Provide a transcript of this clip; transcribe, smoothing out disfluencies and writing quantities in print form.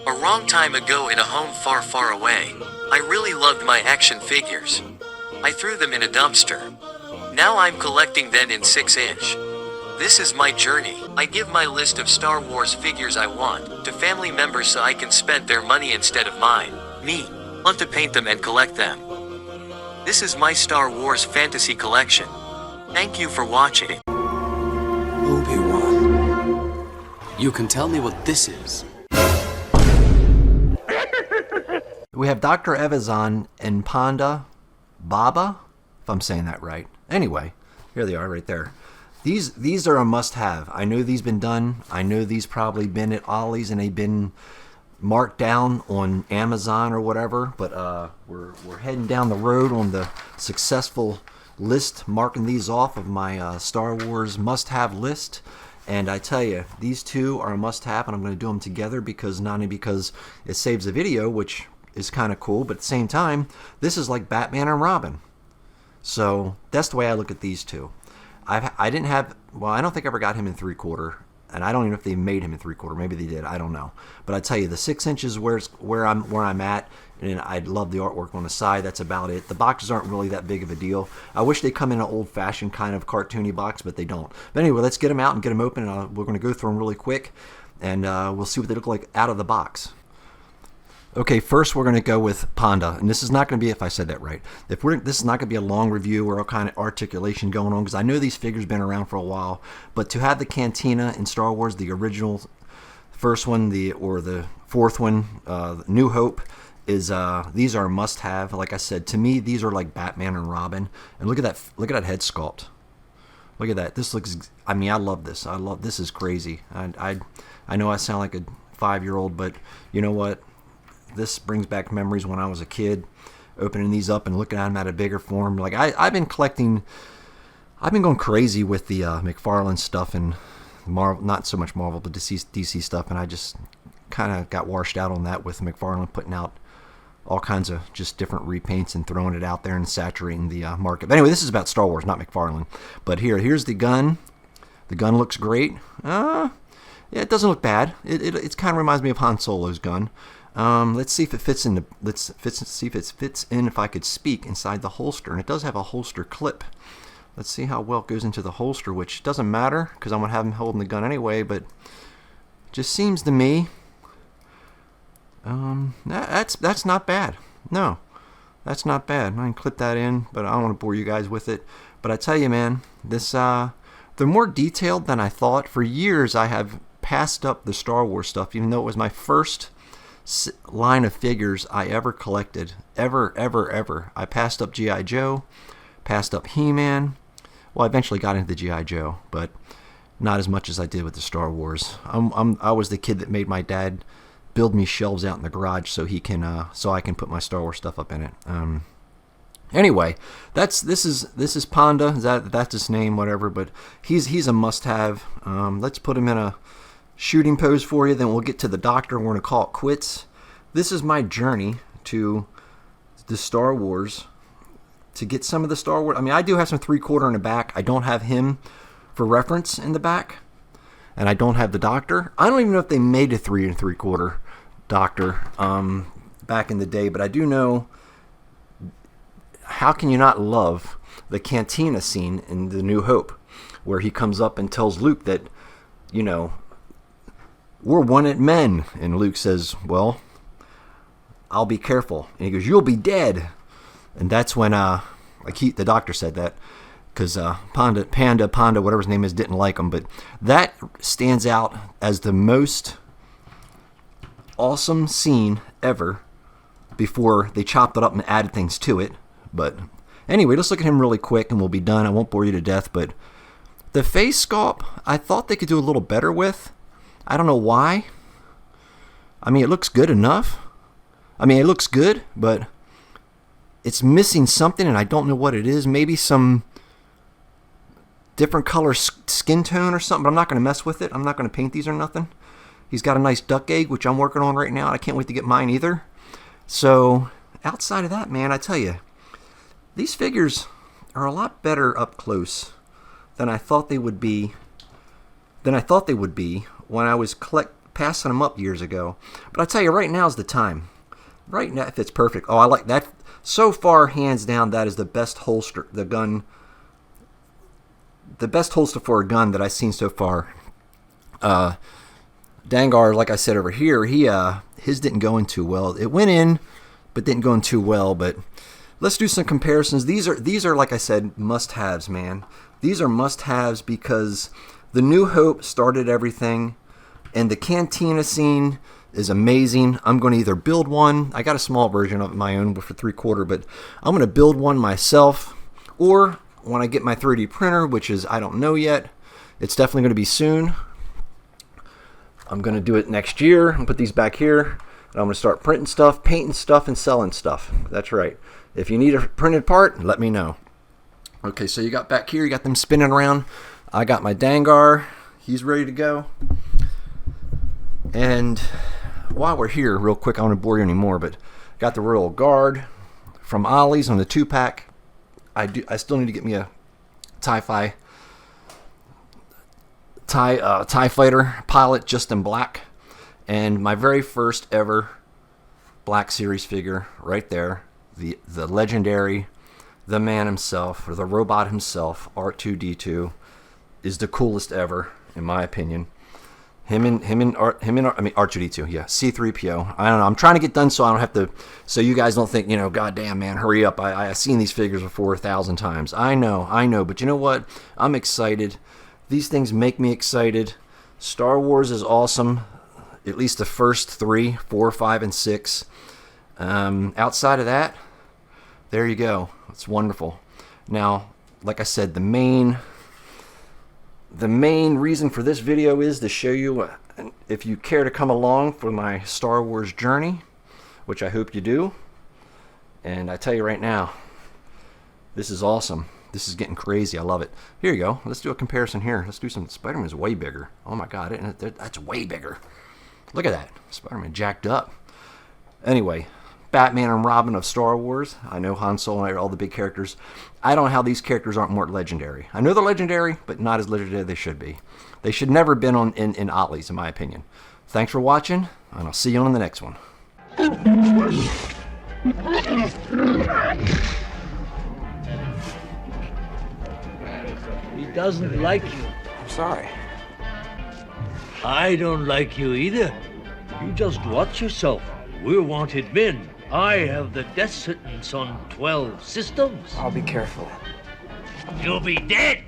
A long time ago in a home far, far away, I really loved my action figures. I threw them in a dumpster. Now I'm collecting them in 6-inch. This is my journey. I give my list of Star Wars figures I want to family members so I can spend their money instead of mine. Me. Love to paint them and collect them. This is my Star Wars fantasy collection. Thank you for watching. Obi-Wan, you can tell me what this is. We have Dr. Evazan and Panda Baba, if I'm saying that right. Anyway, here they are right there. These are a must-have. I know these been done. I know these probably been at Ollie's and they've been marked down on Amazon or whatever. But we're heading down the road on the successful list, marking these off of my Star Wars must-have list. And I tell you, these two are a must-have, and I'm going to do them together because not only because it saves a video, which is kind of cool, but at the same time, this is like Batman and Robin. So that's the way I look at these two. I didn't have, well, I don't think I ever got him in 3/4, and I don't even know if they made him in 3/4. Maybe they did. I don't know. But I tell you, the 6 inches where I'm at, and I love the artwork on the side. That's about it. The boxes aren't really that big of a deal. I wish they come in an old-fashioned kind of cartoony box, but they don't. But anyway, let's get them out and get them open, and we're going to go through them really quick, and we'll see what they look like out of the box. Okay, first we're going to go with Panda, and this is not going to be, if I said that right, this is not going to be a long review or all kind of articulation going on, because I know these figures been around for a while, but to have the Cantina in Star Wars, the original first one, or the fourth one, New Hope, is these are a must-have. Like I said, to me, these are like Batman and Robin, and look at that head sculpt. Look at that. This looks, I mean, I love this. This is crazy. I know I sound like a 5-year-old, but you know what? This brings back memories when I was a kid, opening these up and looking at them at a bigger form. Like I've been collecting, I've been going crazy with the McFarlane stuff and Marvel, not so much Marvel, but DC stuff, and I just kind of got washed out on that with McFarlane putting out all kinds of just different repaints and throwing it out there and saturating the market. But anyway, this is about Star Wars, not McFarlane. But here's the gun. The gun looks great. Yeah, it doesn't look bad. It kind of reminds me of Han Solo's gun. Let's see if it fits in. See if it fits in. If I could speak inside the holster, and it does have a holster clip. Let's see how well it goes into the holster, which doesn't matter because I'm gonna have him holding the gun anyway. But it just seems to me, that's not bad. No, that's not bad. I can clip that in, but I don't want to bore you guys with it. But I tell you, man, this they're more detailed than I thought. For years, I have passed up the Star Wars stuff, even though it was my first line of figures I ever collected, ever. I passed up G.I. Joe, passed up He-Man. Well, I eventually got into the G.I. Joe, but not as much as I did with the Star Wars. I was the kid that made my dad build me shelves out in the garage so he can so I can put my Star Wars stuff up in it. Anyway, this is Panda. That's his name, whatever. But he's a must-have. Let's put him in a shooting pose for you, then we'll get to the doctor. We're going to call it quits. This is my journey to the Star Wars, to get some of the Star Wars. I mean, I do have some 3/4 in the back. I don't have him for reference in the back, and I don't have the doctor. I don't even know if they made a 3 3/4 doctor back in the day, but I do know, how can you not love the cantina scene in The New Hope, where he comes up and tells Luke that, you know, we're wanted men, and Luke says, well, I'll be careful, and he goes, you'll be dead. And that's when the doctor said that, because Panda, whatever his name is, didn't like him. But that stands out as the most awesome scene ever, before they chopped it up and added things to it. But anyway, let's look at him really quick and we'll be done. I won't bore you to death, but the face sculpt, I thought they could do a little better with. I don't know why. I mean, it looks good enough. I mean, it looks good, but it's missing something, and I don't know what it is. Maybe some different color skin tone or something, but I'm not going to mess with it. I'm not going to paint these or nothing. He's got a nice duck egg, which I'm working on right now. I can't wait to get mine either. So, outside of that, man, I tell you, these figures are a lot better up close than I thought they would be. When I was passing them up years ago. But I tell you, right now is the time. Right now, if it's perfect. Oh, I like that. So far, hands down, that is the best holster, the best holster for a gun that I've seen so far. Dangar, like I said over here, his didn't go in too well. It went in, but didn't go in too well. But let's do some comparisons. These are like I said, must-haves, man. These are must-haves because the New Hope started everything, and the Cantina scene is amazing. I'm going to either build one. I got a small version of my own for 3/4, but I'm going to build one myself, or when I get my 3D printer, which is I don't know yet. It's definitely going to be soon. I'm going to do it next year. I'll put these back here, and I'm going to start printing stuff, painting stuff, and selling stuff. That's right. If you need a printed part, let me know. Okay, so you got back here, you got them spinning around. I got my Dangar. He's ready to go. And while we're here, real quick, I don't want to bore you anymore, but got the Royal Guard from Ollie's on the 2-pack. I still need to get me a TIE fighter pilot just in black, and my very first ever Black Series figure right there, the legendary, the man himself, or the robot himself, R2-D2, is the coolest ever in my opinion. R2-D2, yeah, C-3PO. I don't know. I'm trying to get done so I don't have to, so you guys don't think, goddamn, man, hurry up. I've seen these figures before 1,000 times. I know, but you know what? I'm excited. These things make me excited. Star Wars is awesome, at least the first 3, 4, 5, and 6. Outside of that, there you go. It's wonderful. Now, like I said, the main reason for this video is to show you, if you care to come along for my Star Wars journey, which I hope you do. And I tell you right now, this is awesome. This is getting crazy. I love it. Here you go. Let's do a comparison here. Let's do some. Spider-Man's way bigger. Oh my God, that's way bigger. Look at that. Spider-Man jacked up. Anyway, Batman and Robin of Star Wars. I know Han Solo and all the big characters. I don't know how these characters aren't more legendary. I know they're legendary, but not as legendary as they should be. They should never have been in Ollie's, in my opinion. Thanks for watching, and I'll see you on the next one. He doesn't like you. I'm sorry. I don't like you either. You just watch yourself. We're wanted men. I have the death sentence on 12 systems. I'll be careful. You'll be dead.